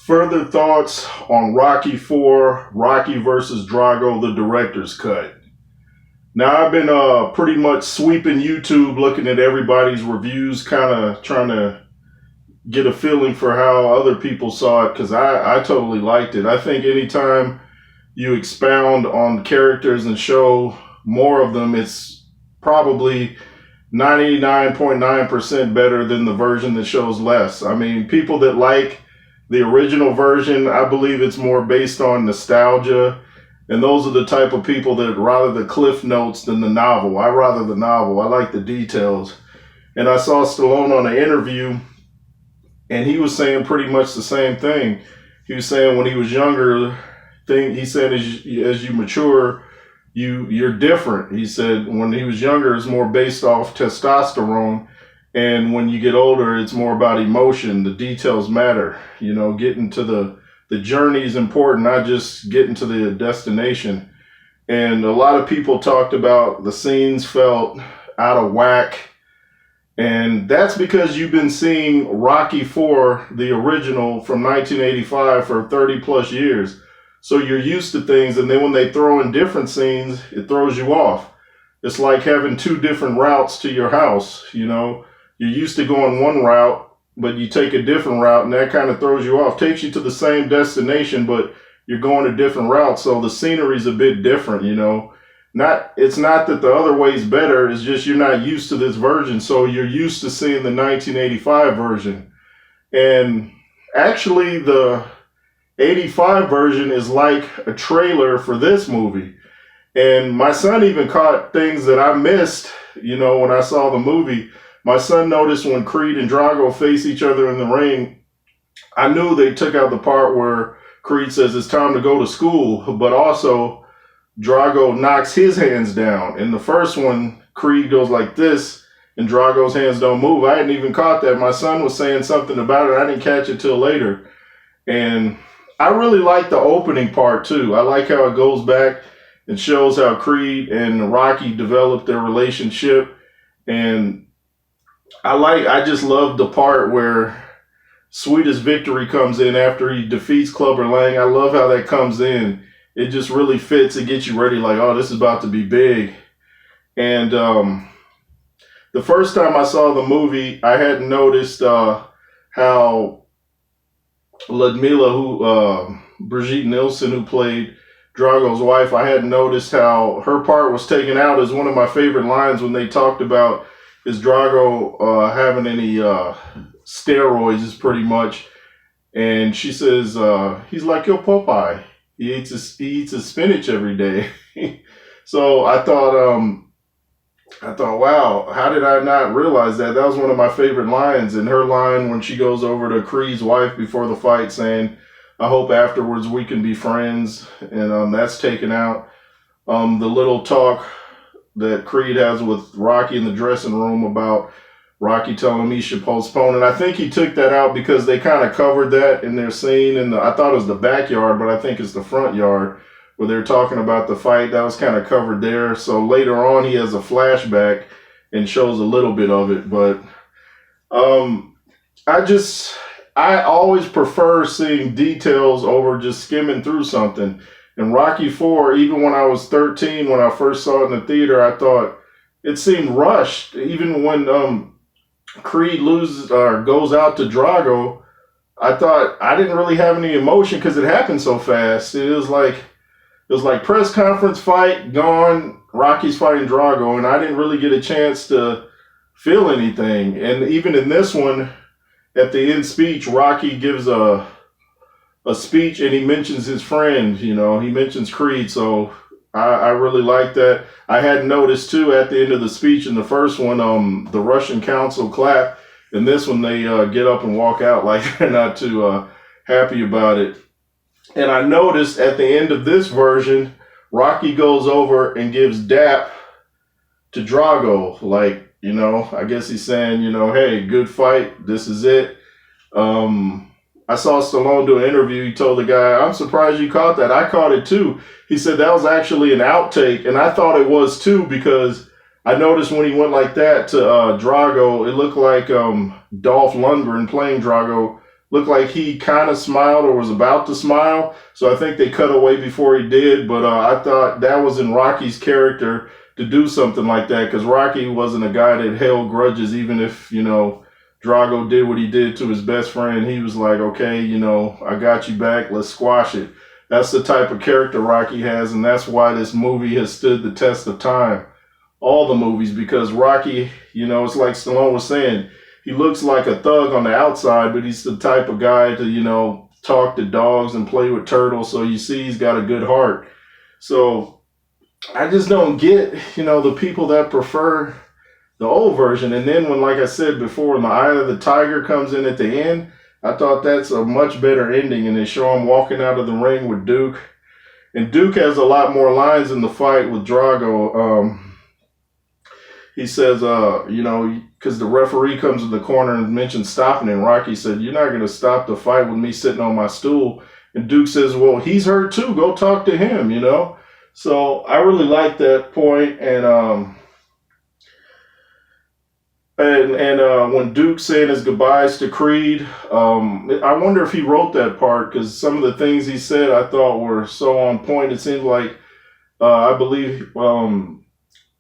Further thoughts on Rocky 4, Rocky versus Drago, the director's cut. Now, I've been pretty much sweeping YouTube, looking at everybody's reviews, kind of trying to get a feeling for how other people saw it, because I totally liked it. I think anytime you expound on characters and show more of them, it's probably 99.9% better than the version that shows less. I mean, people that like the original version, I believe it's more based on nostalgia. And those are the type of people that rather the cliff notes than the novel. I rather the novel. I like the details. And I saw Stallone on an interview, and he was saying pretty much the same thing. He was saying when he was younger, he said as you mature, you're different. He said when he was younger, it's more based off testosterone. And when you get older, it's more about emotion. The details matter. You know, getting to the journey is important, not just getting to the destination. And a lot of people talked about the scenes felt out of whack. And that's because you've been seeing Rocky 4, the original from 1985 for 30 plus years. So you're used to things. And then when they throw in different scenes, it throws you off. It's like having two different routes to your house. You know, you're used to going one route, but you take a different route, and that kind of throws you off. Takes you to the same destination, but you're going a different route, so the scenery's a bit different, you know. It's not that the other way's better, it's just you're not used to this version, so you're used to seeing the 1985 version. And actually, the 85 version is like a trailer for this movie. And my son even caught things that I missed, you know, when I saw the movie. My son noticed when Creed and Drago face each other in the ring, I knew they took out the part where Creed says it's time to go to school, but also Drago knocks his hands down. In the first one, Creed goes like this, and Drago's hands don't move. I hadn't even caught that. My son was saying something about it. I didn't catch it till later. And I really like the opening part, too. I like how it goes back and shows how Creed and Rocky developed their relationship. And I just love the part where Sweetest Victory comes in after he defeats Clubber Lang. I love how that comes in. It just really fits. It gets you ready like, oh, this is about to be big. And the first time I saw the movie, I hadn't noticed how Ludmilla, Brigitte Nielsen, who played Drago's wife, I hadn't noticed how her part was taken out as one of my favorite lines when they talked about is Drago having any steroids, is pretty much. And she says, he's like your Popeye. He eats his spinach every day. So I thought, wow, how did I not realize that? That was one of my favorite lines. And her line when she goes over to Creed's wife before the fight saying, I hope afterwards we can be friends. And that's taken out. The little talk that Creed has with Rocky in the dressing room about Rocky telling him he should postpone it. I think he took that out because they kind of covered that in their scene. I thought it was the backyard, but I think it's the front yard where they're talking about the fight. That was kind of covered there. So later on, he has a flashback and shows a little bit of it. But I always prefer seeing details over just skimming through something. And Rocky 4, even when I was 13, when I first saw it in the theater, I thought it seemed rushed. Even when Creed loses or goes out to Drago, I thought I didn't really have any emotion because it happened so fast. It was like press conference, fight, gone, Rocky's fighting Drago, and I didn't really get a chance to feel anything. And even in this one, at the end speech, Rocky gives a speech and he mentions his friend, you know, he mentions Creed. So I really like that. I had noticed too at the end of the speech in the first one, the Russian council clap. In this one, they get up and walk out like they're not too happy about it. And I noticed at the end of this version, Rocky goes over and gives dap to Drago. Like, you know, I guess he's saying, you know, hey, good fight. This is it. I saw Stallone do an interview. He told the guy, I'm surprised you caught that. I caught it too. He said that was actually an outtake. And I thought it was too because I noticed when he went like that to Drago, it looked like Dolph Lundgren playing Drago looked like he kind of smiled or was about to smile. So I think they cut away before he did. But I thought that was in Rocky's character to do something like that, because Rocky wasn't a guy that held grudges, even if, Drago did what he did to his best friend. He was like, okay, I got you back. Let's squash it. That's the type of character Rocky has, and that's why this movie has stood the test of time. All the movies, because Rocky, it's like Stallone was saying, he looks like a thug on the outside, but he's the type of guy to, talk to dogs and play with turtles. So you see he's got a good heart. So I just don't get, the people that prefer the old version. And then when, like I said before, when the Eye of the Tiger comes in at the end, I thought that's a much better ending. And they show him walking out of the ring with Duke. And Duke has a lot more lines in the fight with Drago. He says, because the referee comes in the corner and mentions stopping, and Rocky said, "You're not going to stop the fight with me sitting on my stool." And Duke says, "Well, he's hurt too. Go talk to him," So I really like that point. And when Duke saying his goodbyes to Creed, I wonder if he wrote that part, because some of the things he said I thought were so on point. It seems like, I believe,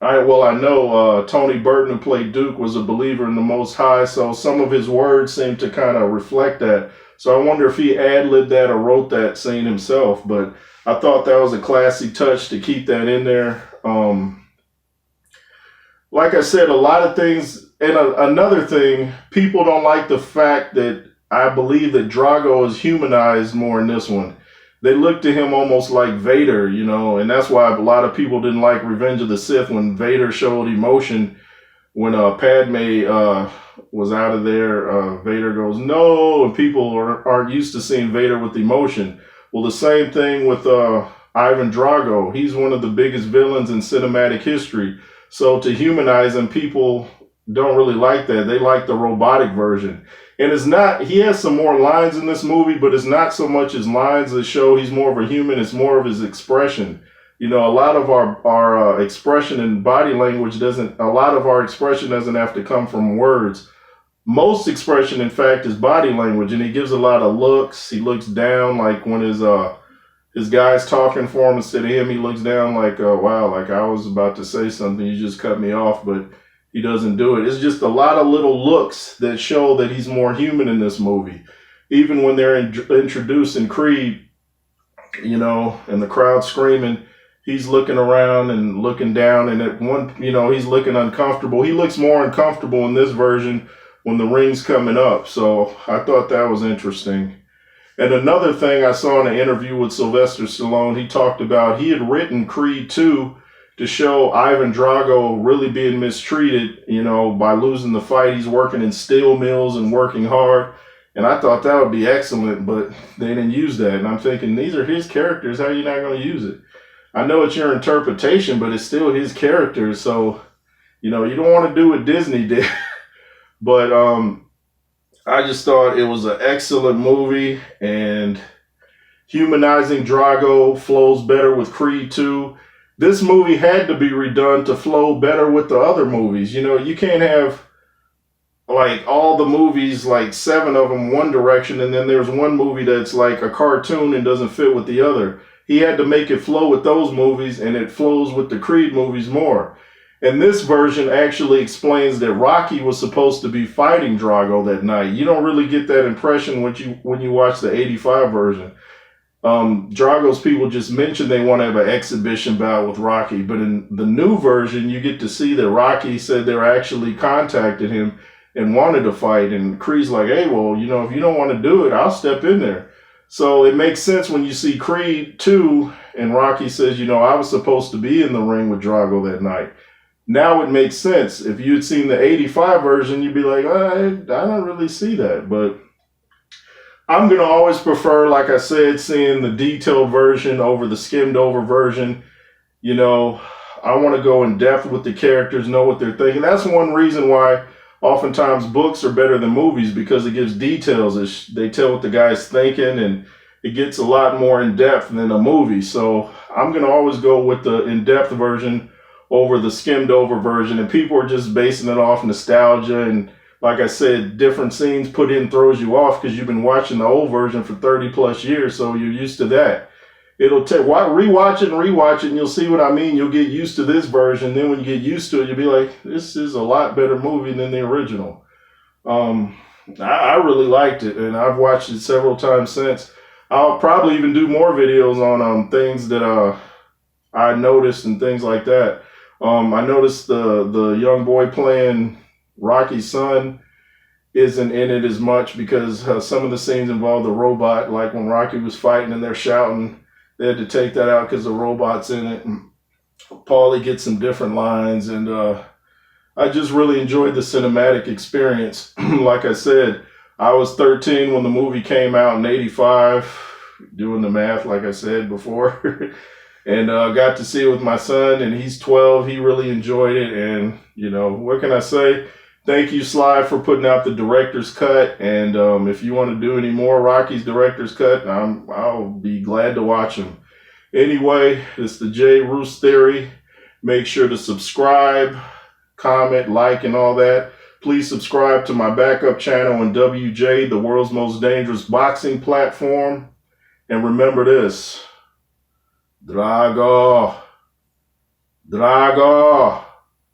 I know Tony Burton, who played Duke, was a believer in the Most High, so some of his words seem to kind of reflect that. So I wonder if he ad-libbed that or wrote that scene himself, but I thought that was a classy touch to keep that in there. Like I said, a lot of things, and another thing, people don't like the fact that I believe that Drago is humanized more in this one. They look to him almost like Vader, and that's why a lot of people didn't like Revenge of the Sith when Vader showed emotion. When Padme was out of there, Vader goes, "No," and people aren't used to seeing Vader with emotion. Well, the same thing with Ivan Drago. He's one of the biggest villains in cinematic history. So to humanize him, people don't really like that. They like the robotic version. And it's not, he has some more lines in this movie, but it's not so much his lines that show he's more of a human, it's more of his expression. A lot of our expression and body language doesn't have to come from words. Most expression, in fact, is body language, and he gives a lot of looks. He looks down, like when his guy's talking for him, instead of him, he looks down like, wow, like I was about to say something, you just cut me off, but he doesn't do it. It's just a lot of little looks that show that he's more human in this movie. Even when they're introducing Creed, and the crowd screaming, he's looking around and looking down, and at one, he's looking uncomfortable. He looks more uncomfortable in this version when the ring's coming up. So I thought that was interesting. And another thing I saw in an interview with Sylvester Stallone, he talked about he had written Creed 2 to show Ivan Drago really being mistreated, by losing the fight. He's working in steel mills and working hard. And I thought that would be excellent, but they didn't use that. And I'm thinking, these are his characters. How are you not going to use it? I know it's your interpretation, but it's still his character. So, you don't want to do what Disney did. But I just thought it was an excellent movie. And Humanizing Drago flows better with Creed 2. This movie had to be redone to flow better with the other movies. You can't have like all the movies, like 7 of them, one direction, and then there's one movie that's like a cartoon and doesn't fit with the other. He had to make it flow with those movies, and it flows with the Creed movies more. And this version actually explains that Rocky was supposed to be fighting Drago that night. You don't really get that impression when you watch the 85 version. Drago's people just mentioned they want to have an exhibition bout with Rocky, but in the new version, you get to see that Rocky said they actually contacted him and wanted to fight, and Creed's like, "Hey, well, if you don't want to do it, I'll step in there." So it makes sense when you see Creed 2 and Rocky says, "I was supposed to be in the ring with Drago that night." Now it makes sense. If you had seen the 85 version, you'd be like, I don't really see that, but I'm going to always prefer, like I said, seeing the detailed version over the skimmed over version. I want to go in depth with the characters, know what they're thinking. That's one reason why oftentimes books are better than movies, because it gives details. They tell what the guy's thinking, and it gets a lot more in depth than a movie. So I'm going to always go with the in-depth version over the skimmed over version. And people are just basing it off nostalgia and like I said, different scenes put in throws you off because you've been watching the old version for 30 plus years, so you're used to that. It'll take rewatch it, and you'll see what I mean. You'll get used to this version. Then when you get used to it, you'll be like, this is a lot better movie than the original. I really liked it, and I've watched it several times since. I'll probably even do more videos on things that I noticed and things like that. I noticed the young boy playing Rocky's son isn't in it as much because some of the scenes involve the robot, like when Rocky was fighting and they're shouting. They had to take that out because the robot's in it. And Paulie gets some different lines, and I just really enjoyed the cinematic experience. Like I said, I was 13 when the movie came out in '85, doing the math, like I said before, and got to see it with my son, and he's 12. He really enjoyed it, and what can I say? Thank you, Sly, for putting out the director's cut. And if you want to do any more Rocky's director's cut, I'll be glad to watch them. Anyway, it's the J. Roos Theory. Make sure to subscribe, comment, like, and all that. Please subscribe to my backup channel on WJ, the world's most dangerous boxing platform. And remember this, Drago. Drago.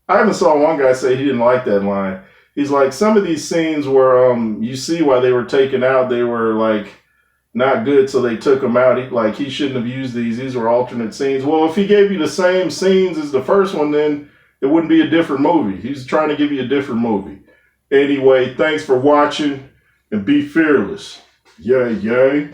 I even saw one guy say he didn't like that line. He's like, some of these scenes where you see why they were taken out, they were like not good, so they took them out. He shouldn't have used these. These were alternate scenes. Well, if he gave you the same scenes as the first one, then it wouldn't be a different movie. He's trying to give you a different movie. Anyway, thanks for watching, and be fearless. Yay, yay.